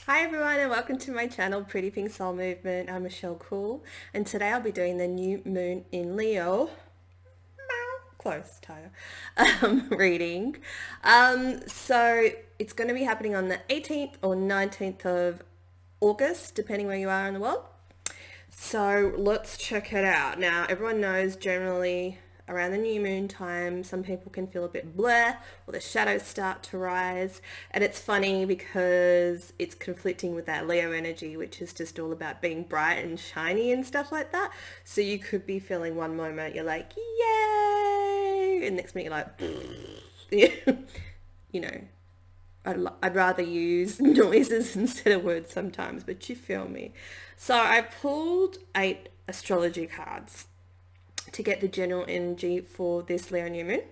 Hi everyone and welcome to my channel Pretty Pink Soul Movement. I'm Michelle Cool and today I'll be doing the new moon in Leo. Close, Tyler. Reading. So it's going to be happening on the 18th or 19th of August, depending where you are in the world. So let's check it out. Now, everyone knows generally around the new moon time, some people can feel a bit bleh or the shadows start to rise. And it's funny because it's conflicting with that Leo energy, which is just all about being bright and shiny and stuff like that. So you could be feeling one moment, you're like, yay! And next minute you're like, you know, I'd rather use noises instead of words sometimes, but you feel me. So I pulled 8 astrology cards to get the general energy for this Leo new moon,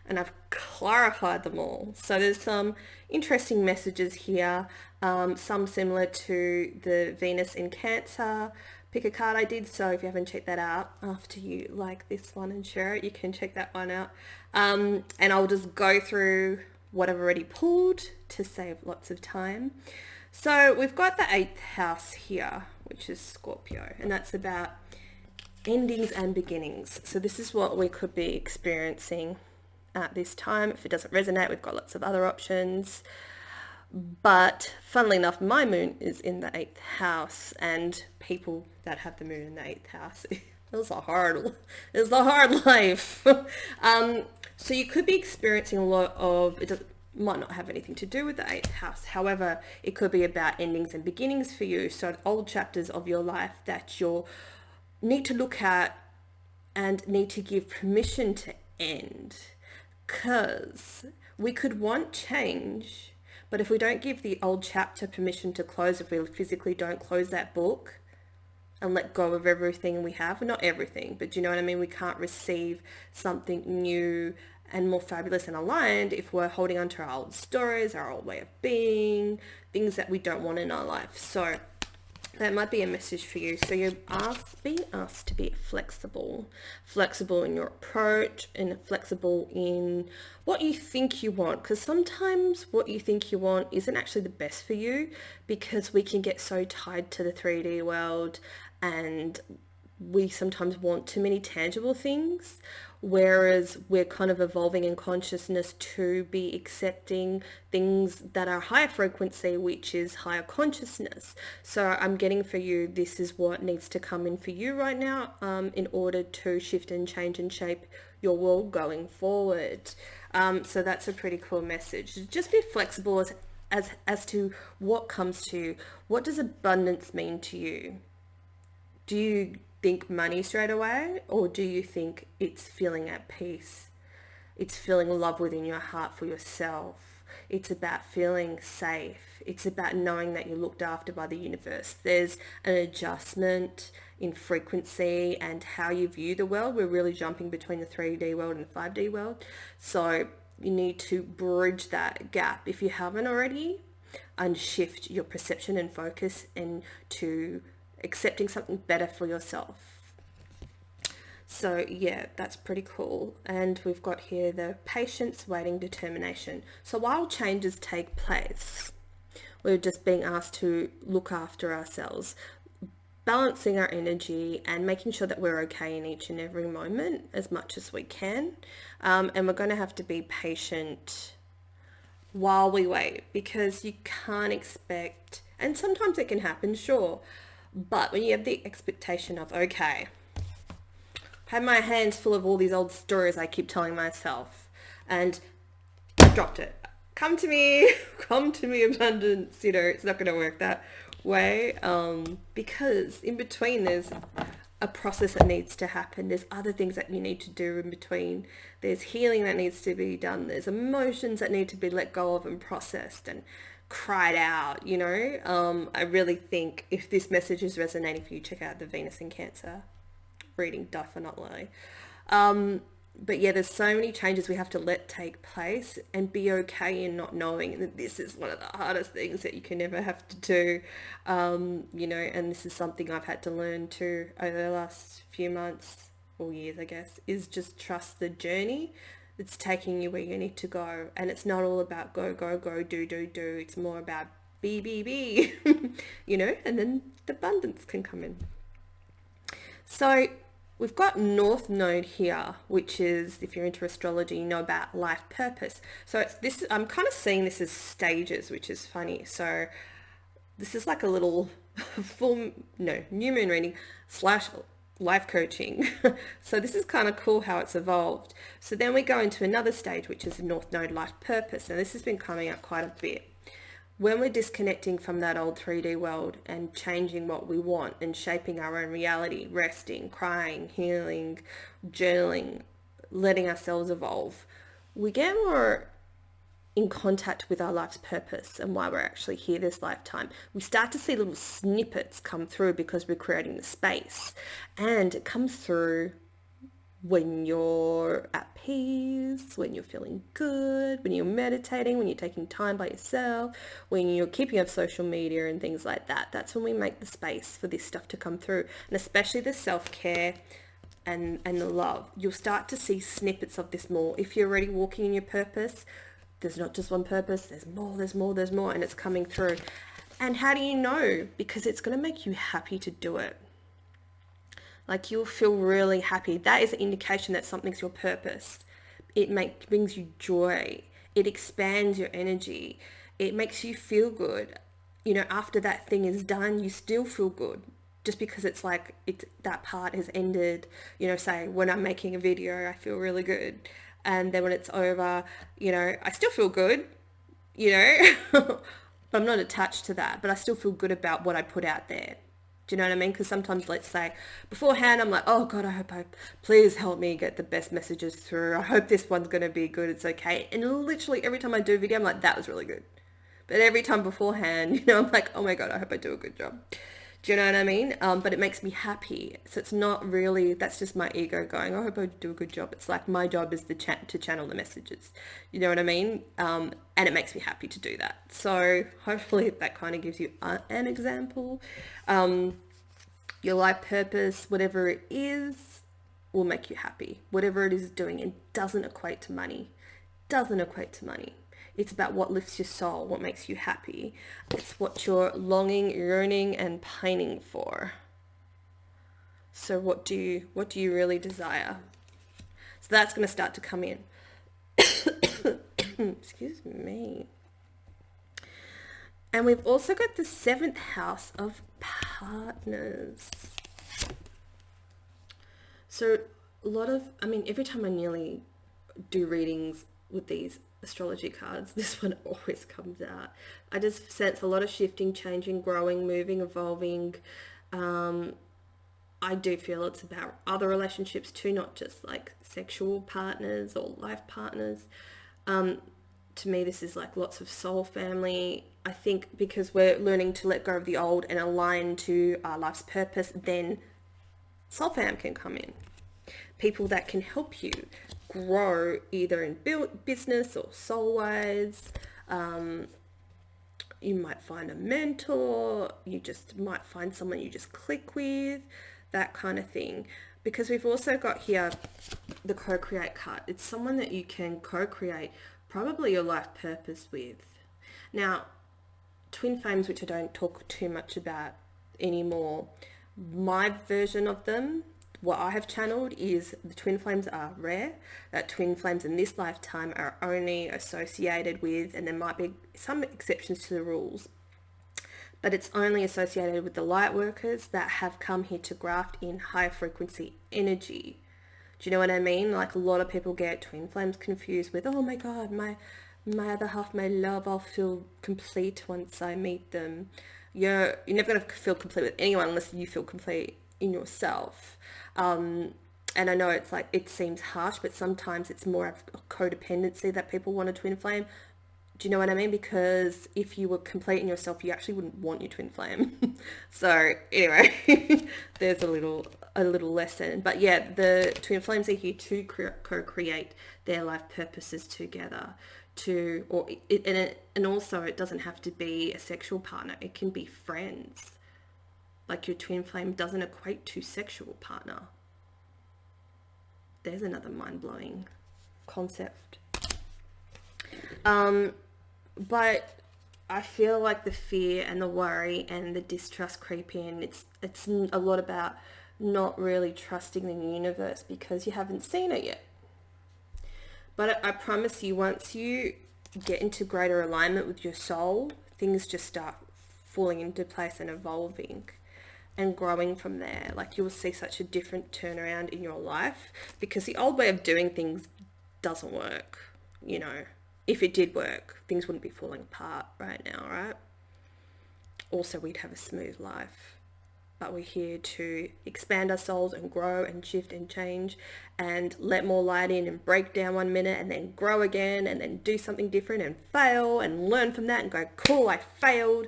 and I've clarified them all. So there's some interesting messages here, some similar to the Venus in Cancer pick a card I did. So if you haven't checked that out after you like this one and share it, you can check that one out. And I'll just go through what I've already pulled to save lots of time. So we've got the 8th house here, which is Scorpio, and that's about endings and beginnings. So this is what we could be experiencing at this time. If it doesn't resonate, we've got lots of other options. But funnily enough, my moon is in the 8th house, and people that have the moon in the 8th house, it's a hard life. So you could be experiencing a lot of, might not have anything to do with the 8th house. However, it could be about endings and beginnings for you. So old chapters of your life that you need to look at and need to give permission to end. Because we could want change, but if we don't give the old chapter permission to close, if we physically don't close that book and let go of everything we have, not everything, but you know what I mean? We can't receive something new and more fabulous and aligned if we're holding on to our old stories, our old way of being, things that we don't want in our life. So that might be a message for you. So you're being asked to be flexible in your approach and flexible in what you think you want. Because sometimes what you think you want isn't actually the best for you, because we can get so tied to the 3D world and we sometimes want too many tangible things, whereas we're kind of evolving in consciousness to be accepting things that are higher frequency, which is higher consciousness. So I'm getting for you, this is what needs to come in for you right now, in order to shift and change and shape your world going forward. So that's a pretty cool message. Just be flexible as to what comes to you. What does abundance mean to you? Do you think money straight away, or do you think it's feeling at peace? It's feeling love within your heart for yourself. It's about feeling safe. It's about knowing that you're looked after by the universe. There's an adjustment in frequency and how you view the world. We're really jumping between the 3D world and the 5D world. So you need to bridge that gap if you haven't already, and shift your perception and focus into accepting something better for yourself. So yeah, that's pretty cool. And we've got here the patience, waiting, determination. So while changes take place, we're just being asked to look after ourselves, balancing our energy and making sure that we're okay in each and every moment as much as we can. And we're going to have to be patient while we wait, because you can't expect, and sometimes it can happen, sure, but when you have the expectation of, okay, I have my hands full of all these old stories I keep telling myself, and I dropped it. Come to me, abundance. You know, it's not going to work that way, because in between there's a process that needs to happen. There's other things that you need to do in between. There's healing that needs to be done. There's emotions that need to be let go of and processed and cried out, you know. I really think if this message is resonating for you, check out the Venus in Cancer reading, definitely. But yeah, there's so many changes we have to let take place and be okay in not knowing. And this is one of the hardest things that you can never have to do, you know, and this is something I've had to learn too over the last few months or years, I guess, is just trust the journey. It's taking you where you need to go, and it's not all about go, do. It's more about be, you know, and then the abundance can come in. So we've got North Node here, which is, if you're into astrology, you know about life purpose. So it's this, I'm kind of seeing this as stages, which is funny. So this is like a little new moon reading slash life coaching. So this is kind of cool how it's evolved. So then we go into another stage, which is North Node life purpose. And this has been coming up quite a bit. When we're disconnecting from that old 3D world and changing what we want and shaping our own reality, resting, crying, healing, journaling, letting ourselves evolve, we get more in contact with our life's purpose and why we're actually here this lifetime. We start to see little snippets come through because we're creating the space, and it comes through when you're at peace, when you're feeling good, when you're meditating, when you're taking time by yourself, when you're keeping off social media and things like that. That's when we make the space for this stuff to come through, and especially the self-care and the love. You'll start to see snippets of this more. If you're already walking in your purpose, there's not just one purpose, there's more, and it's coming through. And how do you know? Because it's going to make you happy to do it. Like, you'll feel really happy. That is an indication that something's your purpose. It brings you joy. It expands your energy. It makes you feel good. You know, after that thing is done, you still feel good. Just because it's like that part has ended. You know, say when I'm making a video, I feel really good. And then when it's over, you know, I still feel good, you know, but I'm not attached to that, but I still feel good about what I put out there. Do you know what I mean? Because sometimes, let's say, beforehand, I'm like, oh God, please help me get the best messages through. I hope this one's going to be good. It's okay. And literally every time I do a video, I'm like, that was really good. But every time beforehand, you know, I'm like, oh my God, I hope I do a good job. Do you know what I mean? But it makes me happy. So it's not really, that's just my ego going, oh, I hope I do a good job. It's like my job is to channel the messages. You know what I mean? And it makes me happy to do that. So hopefully that kind of gives you an example. Your life purpose, whatever it is, will make you happy. Whatever it is doing, it doesn't equate to money. It's about what lifts your soul, what makes you happy. It's what you're longing, yearning, and pining for. So what do you really desire? So that's going to start to come in. Excuse me. And we've also got the 7th house of partners. So every time I nearly do readings with these astrology cards, this one always comes out. I just sense a lot of shifting, changing, growing, moving, evolving. I do feel it's about other relationships too, not just like sexual partners or life partners. To me, this is like lots of soul family. I think because we're learning to let go of the old and align to our life's purpose, then soul fam can come in. People that can help you grow either in business or soul-wise. You might find a mentor. You just might find someone you just click with, that kind of thing. Because we've also got here the co-create card. It's someone that you can co-create probably your life purpose with. Now, twin flames, which I don't talk too much about anymore, my version of them, what I have channeled is the twin flames are rare, that twin flames in this lifetime are only associated with, and there might be some exceptions to the rules, but it's only associated with the light workers that have come here to graft in high frequency energy. Do you know what I mean? Like, a lot of people get twin flames confused with, oh my God, my other half, my love, I'll feel complete once I meet them. You're never going to feel complete with anyone unless you feel complete in yourself. And I know it's like, it seems harsh, but sometimes it's more of a codependency that people want a twin flame. Do you know what I mean? Because if you were complete in yourself, you actually wouldn't want your twin flame. So anyway, there's a little lesson. But yeah, the twin flames are here to co-create their life purposes together. And also it doesn't have to be a sexual partner. It can be friends. Like, your twin flame doesn't equate to sexual partner. There's another mind-blowing concept. But I feel like the fear and the worry and the distrust creep in. It's a lot about not really trusting the universe because you haven't seen it yet. But I promise you, once you get into greater alignment with your soul, things just start falling into place and evolving and growing from there. Like, you'll see such a different turnaround in your life because the old way of doing things doesn't work. You know, if it did work, things wouldn't be falling apart right now, right? Also, we'd have a smooth life. But we're here to expand our souls and grow and shift and change and let more light in and break down 1 minute and then grow again and then do something different and fail and learn from that and go, cool, I failed.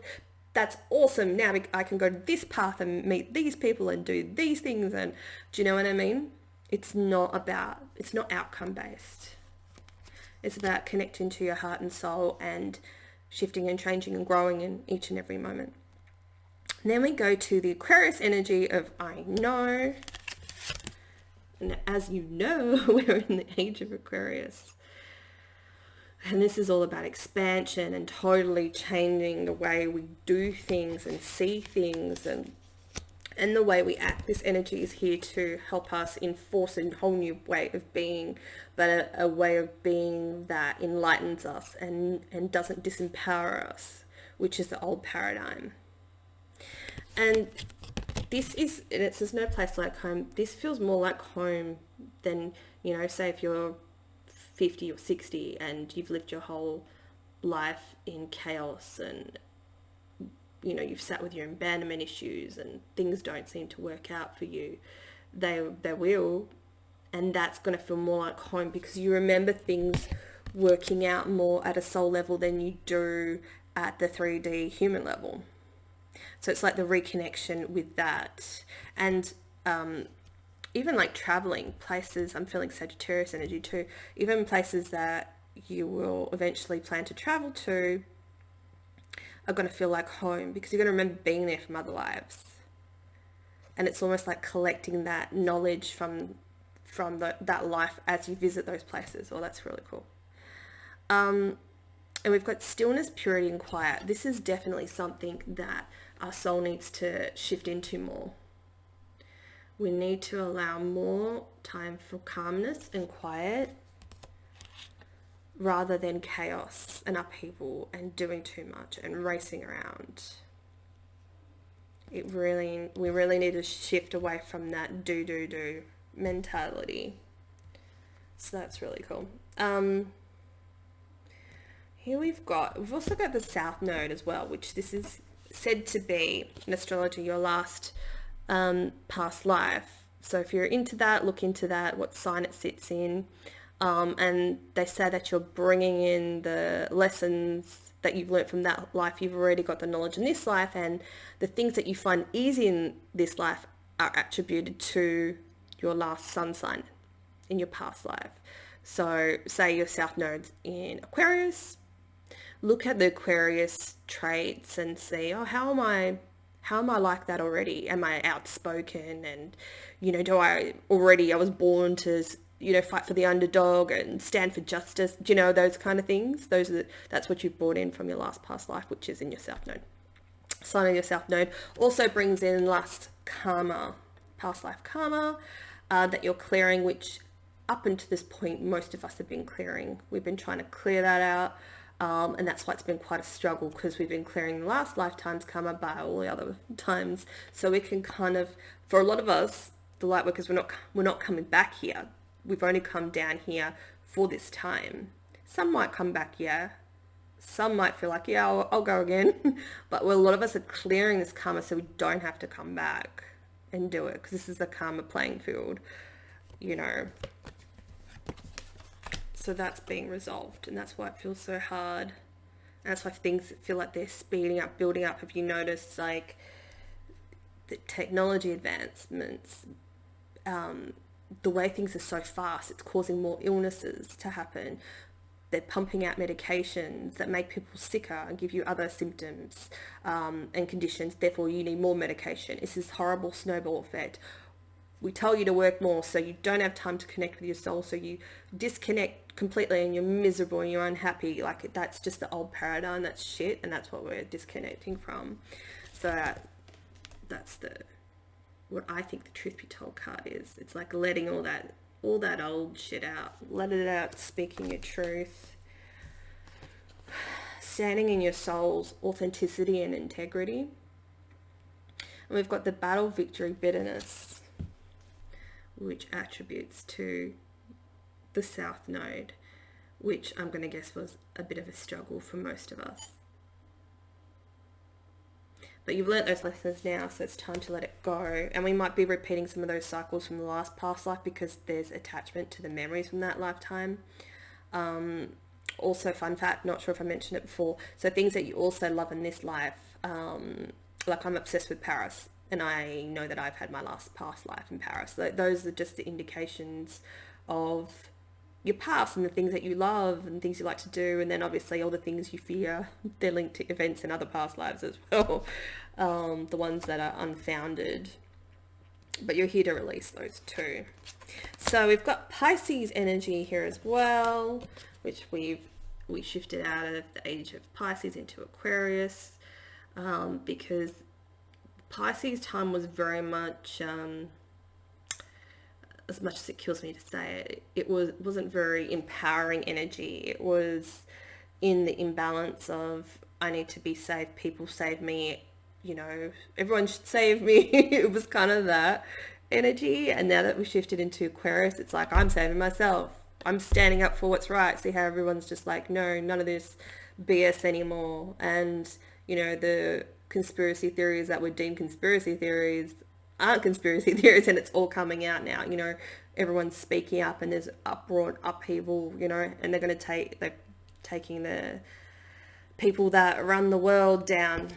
That's awesome. Now I can go to this path and meet these people and do these things. And do you know what I mean? It's not outcome based. It's about connecting to your heart and soul and shifting and changing and growing in each and every moment. And then we go to the Aquarius energy of I know. And as you know, we're in the age of Aquarius. And this is all about expansion and totally changing the way we do things and see things and the way we act. This energy is here to help us enforce a whole new way of being, but a way of being that enlightens us and doesn't disempower us, which is the old paradigm. And this is, and it says no place like home. This feels more like home than, you know, say if you're 50 or 60 and you've lived your whole life in chaos and, you know, you've sat with your abandonment issues and things don't seem to work out for you. They will. And that's going to feel more like home because you remember things working out more at a soul level than you do at the 3D human level. So it's like the reconnection with that. And even like traveling places, I'm feeling Sagittarius energy too, even places that you will eventually plan to travel to are going to feel like home because you're going to remember being there from other lives. And it's almost like collecting that knowledge from that life as you visit those places. Oh, that's really cool. And we've got stillness, purity and quiet. This is definitely something that our soul needs to shift into more. We need to allow more time for calmness and quiet rather than chaos and upheaval and doing too much and racing around. We really need to shift away from that do mentality. So that's really cool. Here we've also got the South Node as well, which this is said to be in astrology your last past life. So if you're into that, look into that, what sign it sits in. And they say that you're bringing in the lessons that you've learned from that life. You've already got the knowledge in this life, and the things that you find easy in this life are attributed to your last sun sign in your past life. So say your South Node's in Aquarius, look at the Aquarius traits and see, oh, how am I like that already? Am I outspoken? And, you know, I was born to, you know, fight for the underdog and stand for justice, you know, those kind of things. That's what you've brought in from your last past life, which is in your South Node. Sign of your South Node also brings in last karma, past life karma, that you're clearing, which up until this point, most of us have been clearing. We've been trying to clear that out. And that's why it's been quite a struggle, because we've been clearing the last lifetime's karma by all the other times. So we can kind of, for a lot of us, the light workers, we're not coming back here. We've only come down here for this time. Some might come back, yeah. Some might feel like, yeah, I'll go again. But a lot of us are clearing this karma so we don't have to come back and do it, because this is the karma playing field, you know. So that's being resolved, and that's why it feels so hard. And that's why things feel like they're speeding up, building up. Have you noticed, like, the technology advancements, the way things are so fast, it's causing more illnesses to happen. They're pumping out medications that make people sicker and give you other symptoms and conditions. Therefore, you need more medication. It's this horrible snowball effect. we tell you to work more, so you don't have time to connect with your soul, so you disconnect completely and you're miserable and you're unhappy. Like, that's just the old paradigm. That's shit, and that's what we're disconnecting from. So that's what I think the truth be told card is. It's like letting all that old shit out. Let it out, speaking your truth, standing in your soul's authenticity and integrity. And we've got the battle, victory, bitterness, which attributes to the South Node, which I'm going to guess was a bit of a struggle for most of us. But you've learnt those lessons now, so it's time to let it go. And we might be repeating some of those cycles from the last past life because there's attachment to the memories from that lifetime. Also, fun fact, not sure if I mentioned it before, so things that you also love in this life, like I'm obsessed with Paris, and I know that I've had my last past life in Paris. Those are just the indications of your past and the things that you love and things you like to do, and then obviously all the things you fear. They're linked to events in other past lives as well, the ones that are unfounded, but you're here to release those too. So we've got Pisces energy here as well, which we shifted out of the age of Pisces into Aquarius, because Pisces time was very much, as much as it kills me to say it, wasn't very empowering energy. It was in the imbalance of, I need to be saved, people save me, you know, everyone should save me. It was kind of that energy. And now that we shifted into Aquarius, it's like, I'm saving myself. I'm standing up for what's right. See how everyone's just like, no, none of this BS anymore. And, you know, the conspiracy theories that were deemed conspiracy theories aren't conspiracy theories, and it's all coming out now. You know, everyone's speaking up and there's uproar and upheaval, you know, and they're taking the people that run the world down,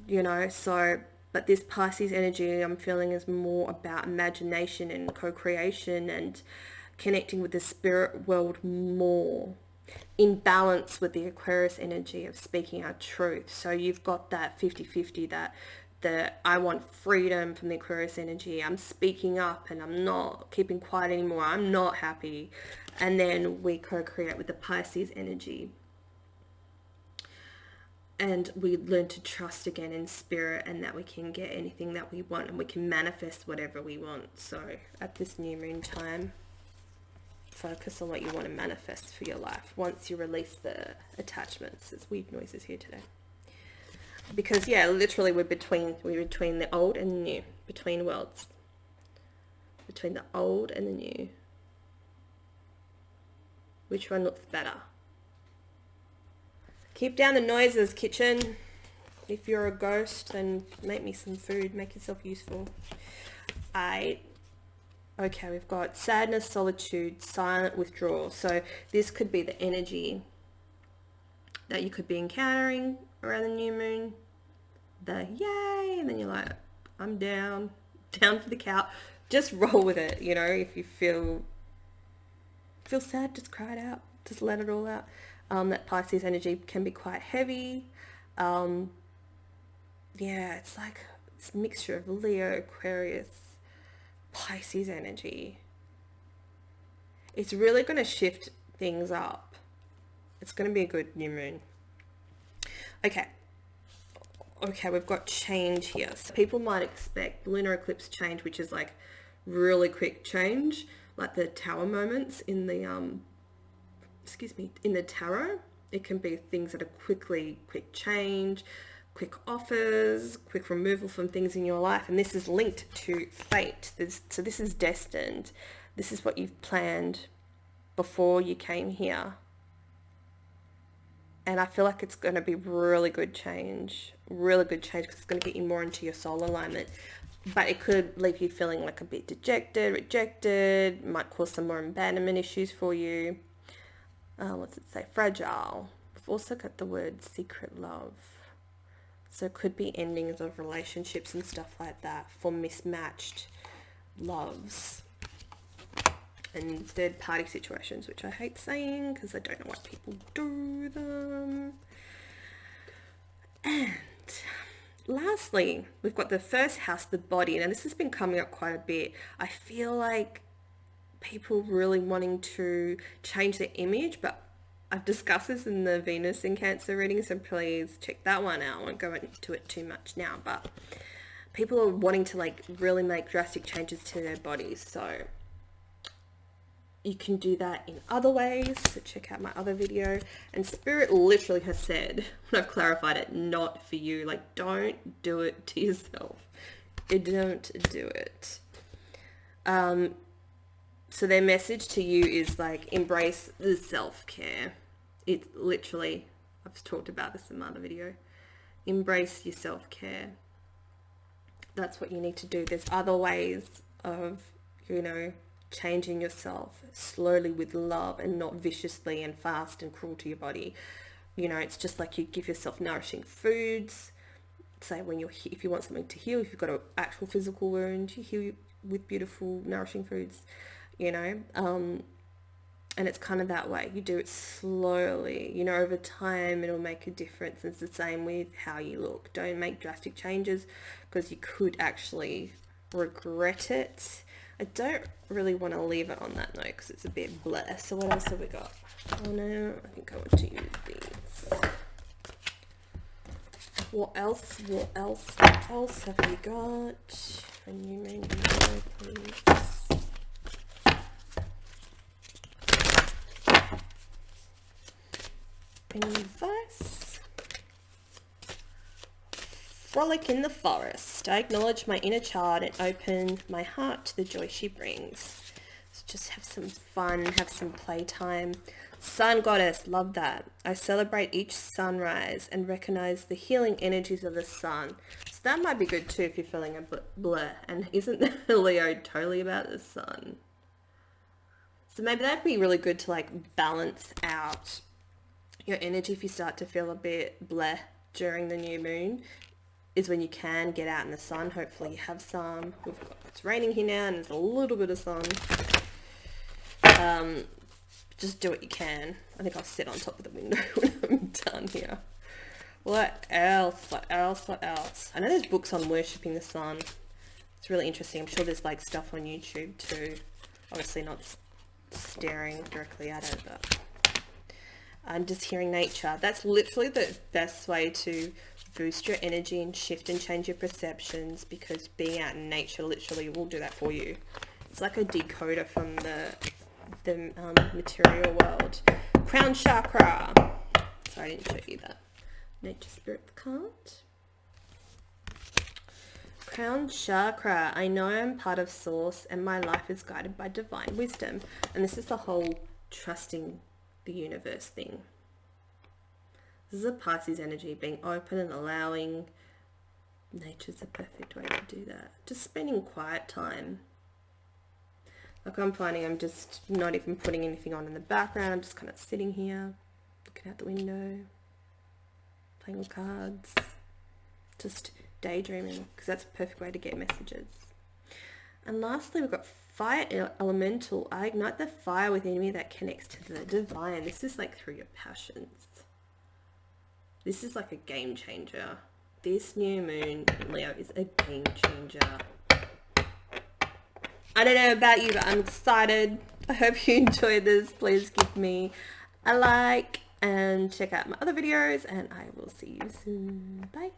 you know. So, but this Pisces energy I'm feeling is more about imagination and co-creation and connecting with the spirit world more, in balance with the Aquarius energy of speaking our truth. So you've got that 50-50, that I want freedom from the Aquarius energy. I'm speaking up and I'm not keeping quiet anymore. I'm not happy. And then we co-create with the Pisces energy. And we learn to trust again in spirit, and that we can get anything that we want and we can manifest whatever we want. So at this new moon time, focus on what you want to manifest for your life once you release the attachments. There's weird noises here today. Because yeah, literally we're between the old and the new, between worlds, between the old and the new. Which one looks better? Keep down the noises, kitchen. If you're a ghost, then make me some food, make yourself useful. Okay, we've got sadness, solitude, silent withdrawal. So this could be the energy that you could be encountering around the new moon. The yay, and then you're like, I'm down for the count. Just roll with it, you know. If you feel sad, just cry it out, just let it all out. That Pisces energy can be quite heavy. Yeah, it's like this mixture of Leo, Aquarius, Pisces energy. It's really going to shift things up. It's going to be a good new moon. Okay, we've got change here. So people might expect lunar eclipse change, which is like really quick change, like the tower moments in the in the tarot. It can be things that are quick change, quick offers, quick removal from things in your life. And this is linked to fate. So this is destined. This is what you've planned before you came here. And I feel like it's going to be really good change because it's going to get you more into your soul alignment. But it could leave you feeling like a bit dejected, rejected, might cause some more abandonment issues for you. What's it say? Fragile. We've also got the word secret love. So it could be endings of relationships and stuff like that for mismatched loves and third party situations, which I hate saying because I don't know why people do them. And lastly, we've got the first house, the body. Now this has been coming up quite a bit. I feel like people really wanting to change their image, but I've discussed this in the Venus in Cancer reading, so please check that one out. I won't go into it too much now, but people are wanting to like really make drastic changes to their bodies. So you can do that in other ways. So check out my other video. And Spirit literally has said, when I've clarified it, not for you. Like, don't do it to yourself. Don't do it. So their message to you is like, embrace the self-care. It's literally, I've talked about this in my other video. Embrace your self-care. That's what you need to do. There's other ways of, you know, changing yourself slowly with love and not viciously and fast and cruel to your body. You know, it's just like you give yourself nourishing foods. Say when you're, if you want something to heal, if you've got an actual physical wound, you heal with beautiful nourishing foods, you know. And it's kind of that way. You do it slowly, you know, over time it'll make a difference. It's the same with how you look. Don't make drastic changes because you could actually regret it. I don't really want to leave it on that note because it's a bit bleh. So what else have we got? Oh no, I think I want to use these. What else have we got? A new main video, please. Any advice? Frolic in the forest. I acknowledge my inner child and open my heart to the joy she brings. So just have some fun, have some playtime. Sun goddess, love that. I celebrate each sunrise and recognize the healing energies of the sun. So that might be good too if you're feeling a bleh. And isn't Leo totally about the sun? So maybe that'd be really good to like balance out your energy if you start to feel a bit bleh during the new moon. Is when you can get out in the sun. Hopefully you have some. It's raining here now and there's a little bit of sun. Just do what you can. I think I'll sit on top of the window when I'm done here. What else? I know there's books on worshipping the sun. It's really interesting. I'm sure there's like stuff on YouTube too. Obviously not staring directly at it, but I'm just hearing nature. That's literally the best way to boost your energy and shift and change your perceptions, because being out in nature literally will do that for you. It's like a decoder from the material world. Crown chakra. Sorry, I didn't show you that. Nature spirit card. Crown chakra. I know I'm part of source and my life is guided by divine wisdom. And this is the whole trusting the universe thing. This is a Pisces energy, being open and allowing. Nature's a perfect way to do that. Just spending quiet time. Like I'm finding I'm just not even putting anything on in the background. I'm just kind of sitting here, looking out the window, playing with cards, just daydreaming, because that's a perfect way to get messages. And lastly, we've got fire elemental. I ignite the fire within me that connects to the divine. This is like through your passions. This is like a game changer. This new moon in Leo is a game changer. I don't know about you, but I'm excited. I hope you enjoyed this. Please give me a like and check out my other videos, and I will see you soon. Bye.